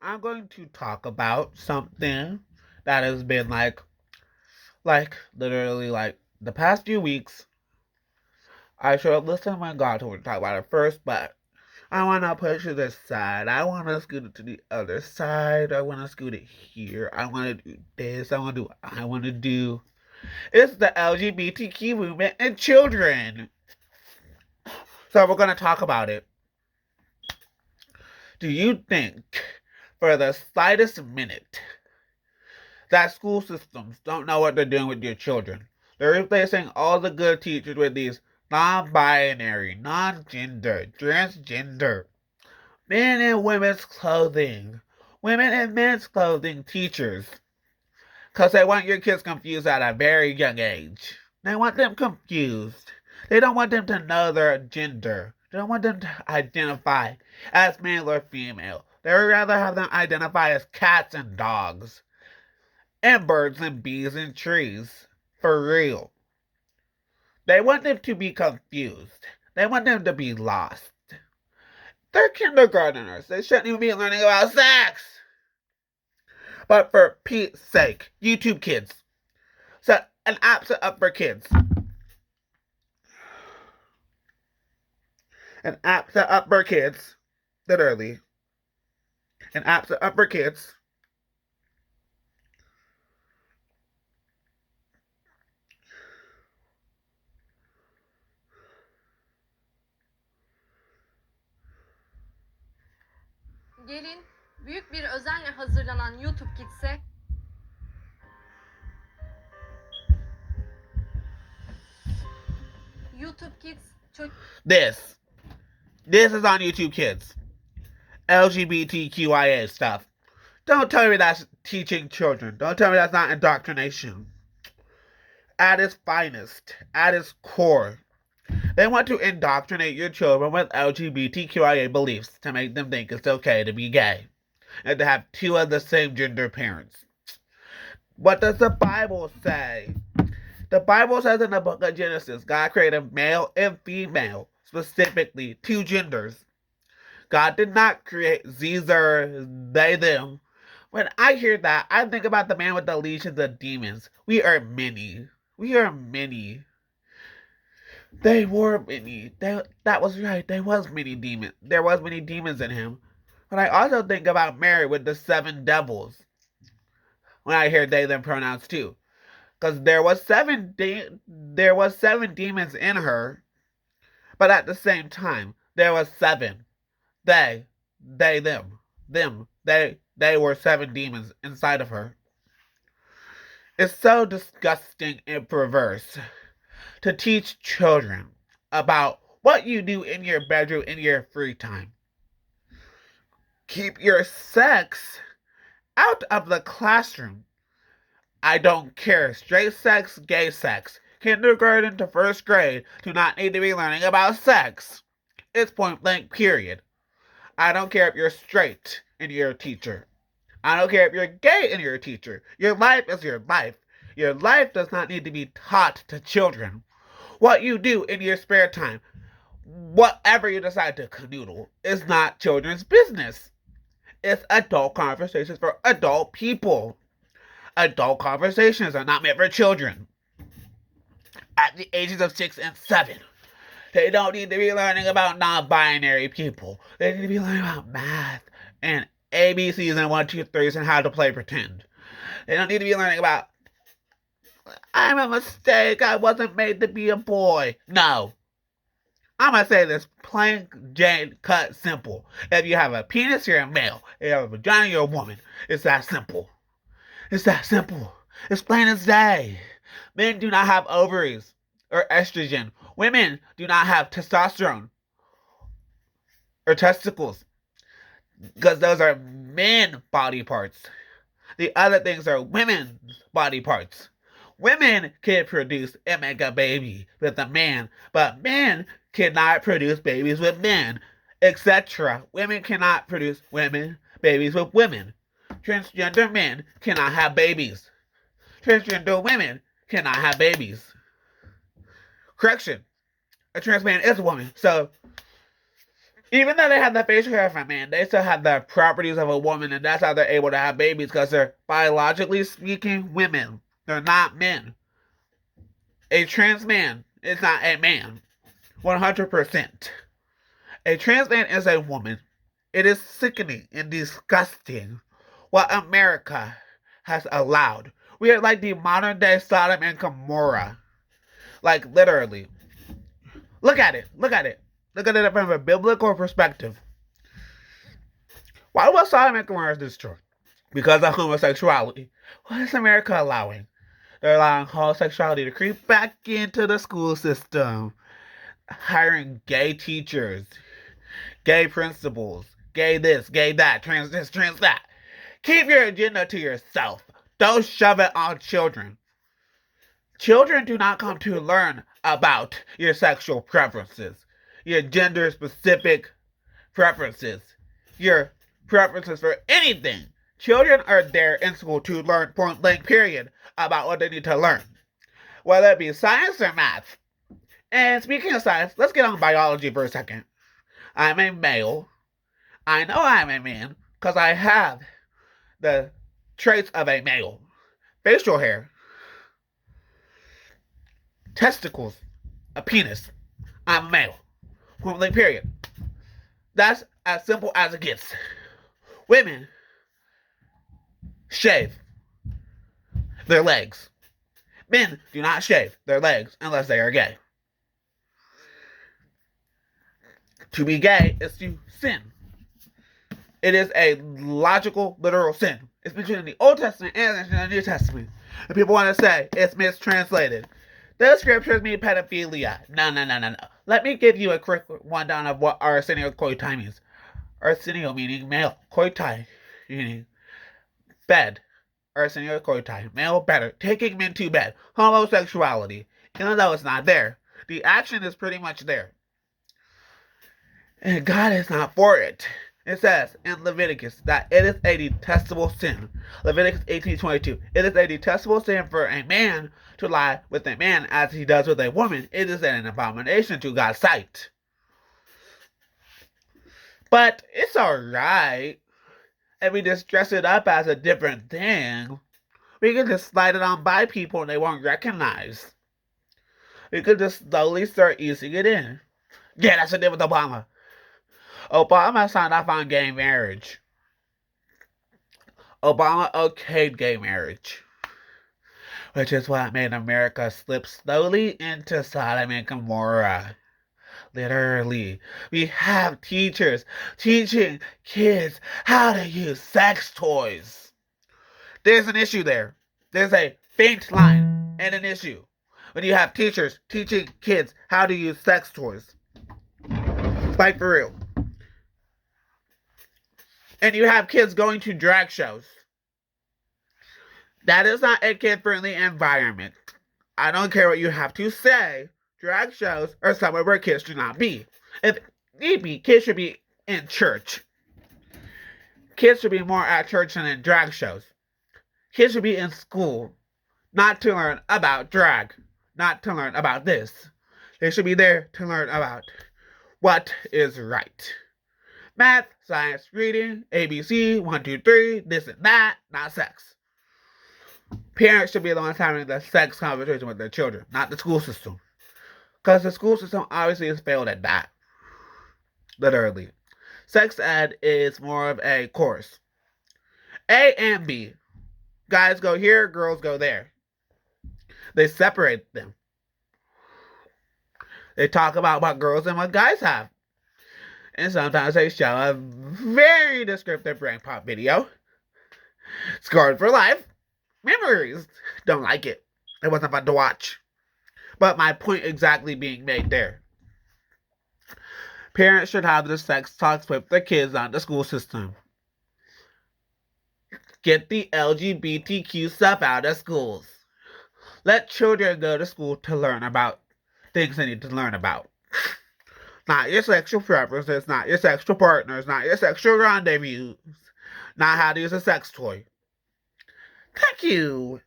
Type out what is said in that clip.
I'm going to talk about something that has been literally the past few weeks. I should have listened to my God to talk about it first, but I want to push it aside. I want to scoot it to the other side. I want to scoot it here. I want to do this. I want to do what I want to do. It's the LGBTQ movement and children. So we're going to talk about it. Do you think, for the slightest minute, that school systems don't know what they're doing with your children? They're replacing all the good teachers with these non-binary, non-gender, transgender, men in women's clothing, women in men's clothing teachers. Because they want your kids confused at a very young age. They want them confused. They don't want them to know their gender. They don't want them to identify as male or female. They would rather have them identify as cats and dogs, and birds and bees and trees. For real. They want them to be confused. They want them to be lost. They're kindergarteners. They shouldn't even be learning about sex. But for Pete's sake, YouTube Kids. So an app set up for kids. An app set up for kids. Literally. An app set up for kids. Gelin büyük bir özenle hazırlanan YouTube Kids'e YouTube Kids This is on YouTube Kids. LGBTQIA stuff. Don't tell me that's teaching children. Don't tell me that's not indoctrination. At its finest, at its core, they want to indoctrinate your children with LGBTQIA beliefs to make them think it's okay to be gay and to have two of the same gender parents. What does the Bible say? The Bible says in the book of Genesis, God created male and female, specifically two genders. God did not create Caesar, they, them. When I hear that, I think about the man with the legions of demons. We are many. We are many. They were many. That was right. There was many demons. There was many demons in him. But I also think about Mary with the seven devils. When I hear they them pronouns too, because there was seven demons in her, but at the same time there was seven. They them. They were seven demons inside of her. It's so disgusting and perverse to teach children about what you do in your bedroom in your free time. Keep your sex out of the classroom. I don't care. Straight sex, gay sex. Kindergarten to first grade do not need to be learning about sex. It's point blank, period. I don't care if you're straight and you're a teacher. I don't care if you're gay and you're a teacher. Your life is your life. Your life does not need to be taught to children. What you do in your spare time, whatever you decide to canoodle, is not children's business. It's adult conversations for adult people. Adult conversations are not meant for children. At the ages of 6 and 7, they don't need to be learning about non-binary people. They need to be learning about math and ABCs and 1, 2, 3s and how to play pretend. They don't need to be learning about, I'm a mistake, I wasn't made to be a boy. No. I'm going to say this plain, Jane, cut, simple. If you have a penis, you're a male. If you have a vagina, you're a woman. It's that simple. It's that simple. It's plain as day. Men do not have ovaries or estrogen. Women do not have testosterone or testicles, because those are men body parts. The other things are women's body parts. Women can produce and make a baby with a man, but men cannot produce babies with men, etc. Women cannot produce babies with women. Transgender men cannot have babies. Transgender women cannot have babies. Correction. A trans man is a woman. So Even though they have the facial hair of a man, they still have the properties of a woman, and that's how they're able to have babies because they're biologically speaking women. They're not men. A trans man is not a man. 100%. A trans man is a woman. It is sickening and disgusting what America has allowed. We are like the modern day Sodom and Gomorrah. Like, literally. Look at it. Look at it. Look at it from a biblical perspective. Why was Sodom and Gomorrah destroyed? Because of homosexuality. What is America allowing? They're allowing homosexuality to creep back into the school system. Hiring gay teachers, gay principals, gay this, gay that, trans this, trans that. Keep your agenda to yourself. Don't shove it on children. Children do not come to learn about your sexual preferences, your gender specific preferences, your preferences for anything. Children are there in school to learn point blank period about what they need to learn, whether it be science or math. And speaking of science, let's get on biology for a second. I'm a male. I know I'm a man because I have the traits of a male. Facial hair, testicles, a penis. I'm a male. Point blank period. That's as simple as it gets. Women shave their legs. Men do not shave their legs unless they are gay. To be gay is to sin. It is a logical, literal sin. It's mentioned in the Old Testament and in the New Testament. And people want to say it's mistranslated. The scriptures mean pedophilia. No. Let me give you a quick rundown of what Arsenio coitai means. Arsenio meaning male. Coitai meaning bed. Arsenio coitai. Male better. Taking men to bed. Homosexuality. Even though it's not there, the action is pretty much there. And God is not for it. It says in Leviticus that it is a detestable sin. Leviticus 18:22. It is a detestable sin for a man to lie with a man as he does with a woman. It is an abomination to God's sight. But it's alright if we just dress it up as a different thing. We can just slide it on by people and they won't recognize. We could just slowly start easing it in. Yeah, that's what they did with Obama. Obama signed off on gay marriage. Obama okayed gay marriage. Which is what made America slip slowly into Sodom and Gomorrah. Literally. We have teachers teaching kids how to use sex toys. There's an issue there. There's a faint line and an issue when you have teachers teaching kids how to use sex toys. Like for real. And you have kids going to drag shows. That is not a kid-friendly environment. I don't care what you have to say. Drag shows are somewhere where kids should not be. If need be, kids should be in church. Kids should be more at church than in drag shows. Kids should be in school, not to learn about drag, not to learn about this. They should be there to learn about what is right. Math, science, reading, ABC, 1, 2, 3, this and that, not sex. Parents should be the ones having the sex conversation with their children, not the school system. Because the school system obviously has failed at that. Literally. Sex ed is more of a course. A and B. Guys go here, girls go there. They separate them. They talk about what girls and what guys have. And sometimes they show a very descriptive brain pop video. Scarred for life. Memories. Don't like it. It wasn't fun to watch. But my point exactly being made there. Parents should have the sex talks with their kids on the school system. Get the LGBTQ stuff out of schools. Let children go to school to learn about things they need to learn about. Not your sexual preferences, not your sexual partners, not your sexual rendezvous, not how to use a sex toy. Thank you.